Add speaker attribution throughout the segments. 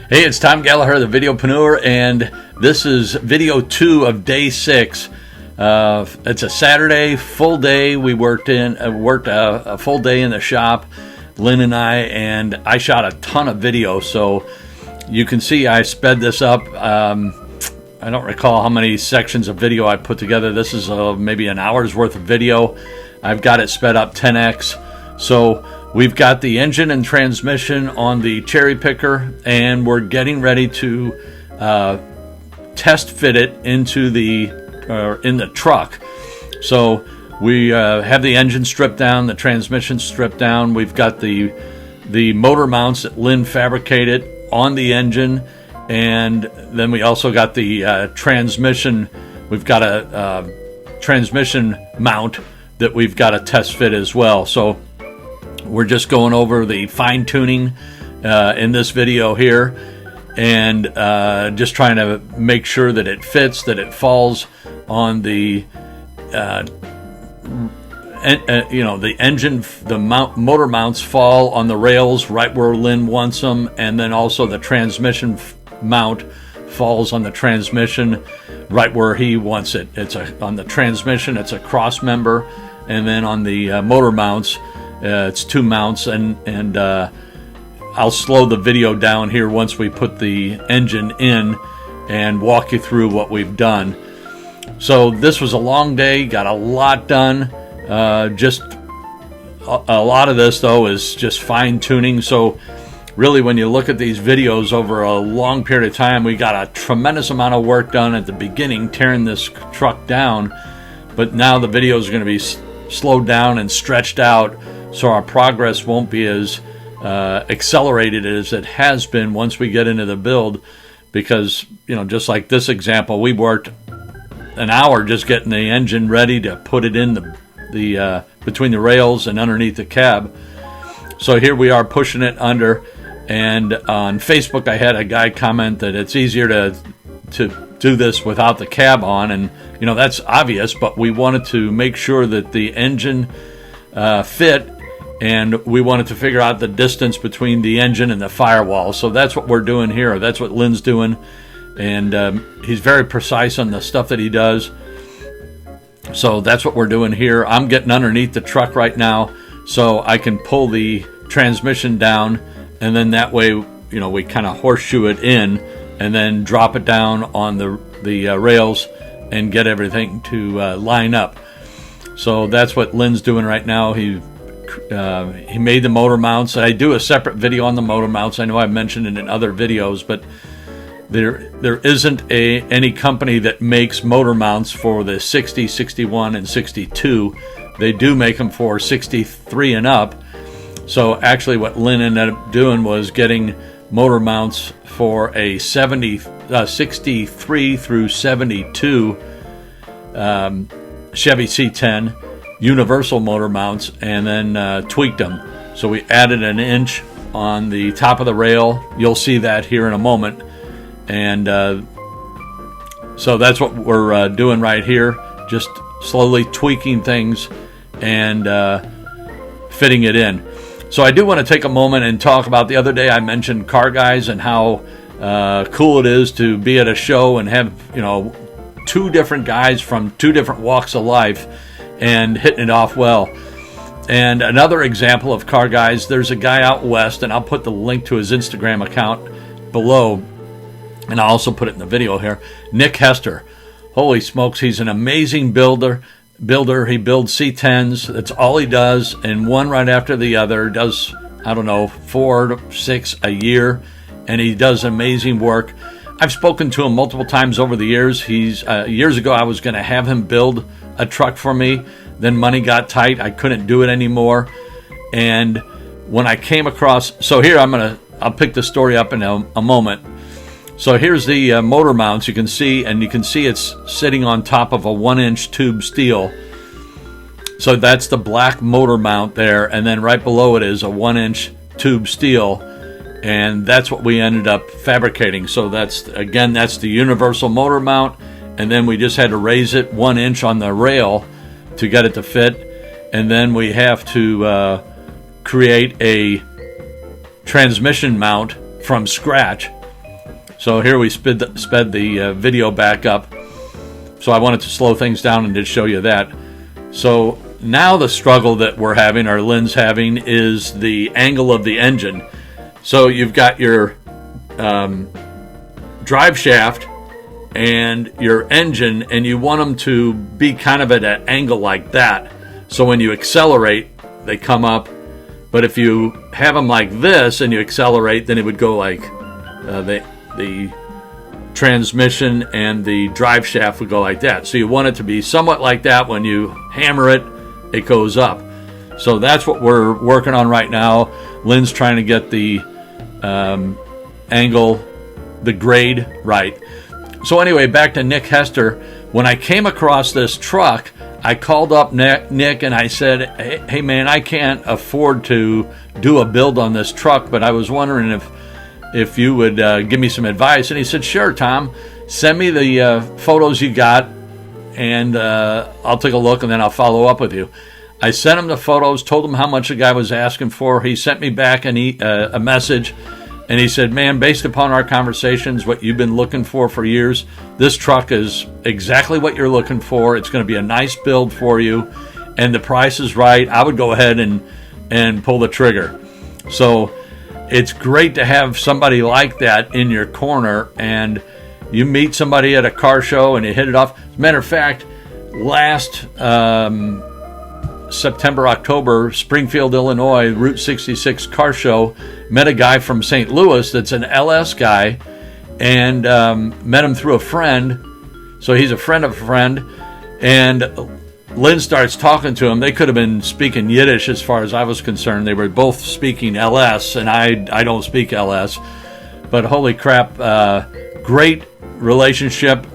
Speaker 1: Hey, it's Tom Gallagher, the Videopreneur, and this is video 2 of day 6. It's a Saturday, full day. We worked a full day in the shop, Lynn and I shot a ton of video. So you can see I sped this up. I don't recall how many sections of video I put together. This is maybe an hour's worth of video. I've got it sped up 10x. So we've got the engine and transmission on the cherry picker, and we're getting ready to test fit it into in the truck. So we have the engine stripped down, the transmission stripped down. We've got the motor mounts that Lynn fabricated on the engine, and then we also got the transmission. We've got a transmission mount that we've got to test fit as well. So we're just going over the fine tuning in this video here, and just trying to make sure that it fits, that it falls on the the engine, motor mounts fall on the rails right where Lynn wants them, and then also the transmission mount falls on the transmission right where he wants it. On the transmission, it's a cross member, and then on the motor mounts, it's 2 mounts, and I'll slow the video down here once we put the engine in and walk you through what we've done. So this was a long day, got a lot done. Just a lot of this, though, is just fine tuning. So really, when you look at these videos over a long period of time, we got a tremendous amount of work done at the beginning, tearing this truck down. But now the video is going to be slowed down and stretched out, so our progress won't be as accelerated as it has been once we get into the build. Because, just like this example, we worked an hour just getting the engine ready to put it in the between the rails and underneath the cab. So here we are pushing it under, and on Facebook I had a guy comment that it's easier to do this without the cab on, and that's obvious, but we wanted to make sure that the engine fit, and we wanted to figure out the distance between the engine and the firewall. So that's what we're doing here. That's what Lynn's doing, and he's very precise on the stuff that he does. So that's what we're doing here. I'm getting underneath the truck right now so I can pull the transmission down, and then that way, we kind of horseshoe it in and then drop it down on the rails and get everything to line up. So that's what Lynn's doing right now. He made the motor mounts. I do a separate video on the motor mounts. I know I've mentioned it in other videos, but there isn't any company that makes motor mounts for the 60, 61, and 62. They do make them for 63 and up. So actually what Lynn ended up doing was getting motor mounts for a 63 through 72 Chevy C10 universal motor mounts, and then tweaked them. So we added an inch on the top of the rail. You'll see that here in a moment. And so that's what we're doing right here, just slowly tweaking things and fitting it in. So I do want to take a moment and talk about the other day I mentioned Car Guys and how cool it is to be at a show and have 2 different guys from 2 different walks of life and hitting it off well. And another example of Car Guys, there's a guy out west, and I'll put the link to his Instagram account below, and I'll also put it in the video here. Nick Hester. Holy smokes, he's an amazing builder. He builds C10s. That's all he does, and one right after the other. Does, 4 to 6 a year, and he does amazing work. I've spoken to him multiple times over the years. Years ago, I was going to have him build a truck for me. Then money got tight. I couldn't do it anymore. And when I came across, so here I'll pick the story up in a moment. So here's the motor mounts. You can see it's sitting on top of a 1-inch tube steel. So that's the black motor mount there, and then right below it is a 1-inch tube steel, and that's what we ended up fabricating. So that's the universal motor mount, and then we just had to raise it 1 inch on the rail to get it to fit, and then we have to create a transmission mount from scratch. So here we sped the video back up. So I wanted to slow things down and did show you that. So now the struggle that we're having, or Lynn's having, is the angle of the engine. So you've got your drive shaft and your engine, and you want them to be kind of at an angle like that. So when you accelerate, they come up. But if you have them like this and you accelerate, then it would go like the transmission and the drive shaft would go like that. So you want it to be somewhat like that. When you hammer it, it goes up. So that's what we're working on right now. Lynn's trying to get the angle, the grade right. So anyway, back to Nick Hester. When I came across this truck, I called up Nick and I said, hey man, I can't afford to do a build on this truck, but I was wondering if you would give me some advice. And he said, sure, Tom, send me the photos you got, and I'll take a look, and then I'll follow up with you. I sent him the photos, told him how much the guy was asking for. He sent me back a message, and he said, man, based upon our conversations, what you've been looking for years, this truck is exactly what you're looking for. It's going to be a nice build for you, and the price is right. I would go ahead and pull the trigger. So it's great to have somebody like that in your corner, and you meet somebody at a car show and you hit it off. As a matter of fact, last September, October, Springfield, Illinois, Route 66 car show, met a guy from St. Louis that's an LS guy, and met him through a friend. So he's a friend of a friend, and Lynn starts talking to him. They could have been speaking Yiddish as far as I was concerned. They were both speaking LS, and I don't speak LS. But holy crap, great relationship.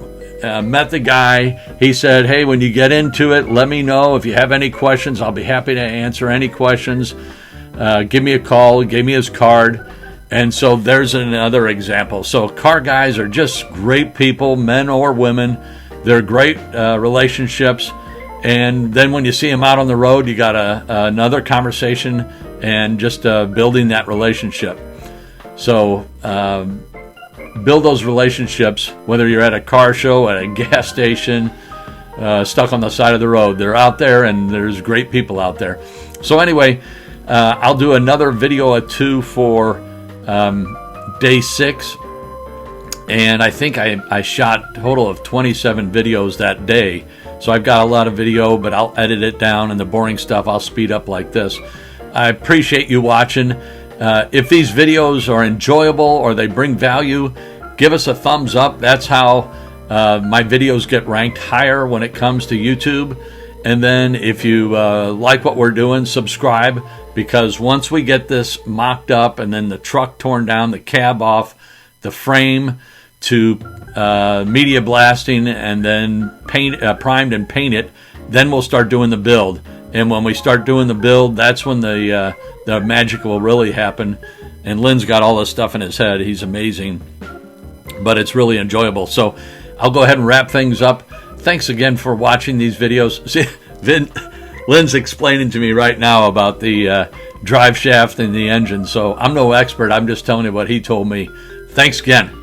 Speaker 1: Met the guy. He said, hey, when you get into it, let me know. If you have any questions, I'll be happy to answer any questions. Give me a call. Gave me his card. And so there's another example. So car guys are just great people, men or women. They're great relationships. And then when you see them out on the road, you got another conversation and just building that relationship. So build those relationships, whether you're at a car show, at a gas station, stuck on the side of the road. They're out there, and there's great people out there. So anyway, I'll do another video or two for day 6. And I think I shot a total of 27 videos that day. So I've got a lot of video, but I'll edit it down, and the boring stuff I'll speed up like this. I appreciate you watching. If these videos are enjoyable or they bring value, give us a thumbs up. That's how my videos get ranked higher when it comes to YouTube. And then if you like what we're doing, subscribe, because once we get this mocked up and then the truck torn down, the cab off, the frame to media blasting, and then primed and painted, then we'll start doing the build. And when we start doing the build, that's when the magic will really happen. And Lynn's got all this stuff in his head. He's amazing, but it's really enjoyable. So I'll go ahead and wrap things up. Thanks again for watching these videos. See, Lynn's explaining to me right now about the drive shaft and the engine. So I'm no expert. I'm just telling you what he told me. Thanks again.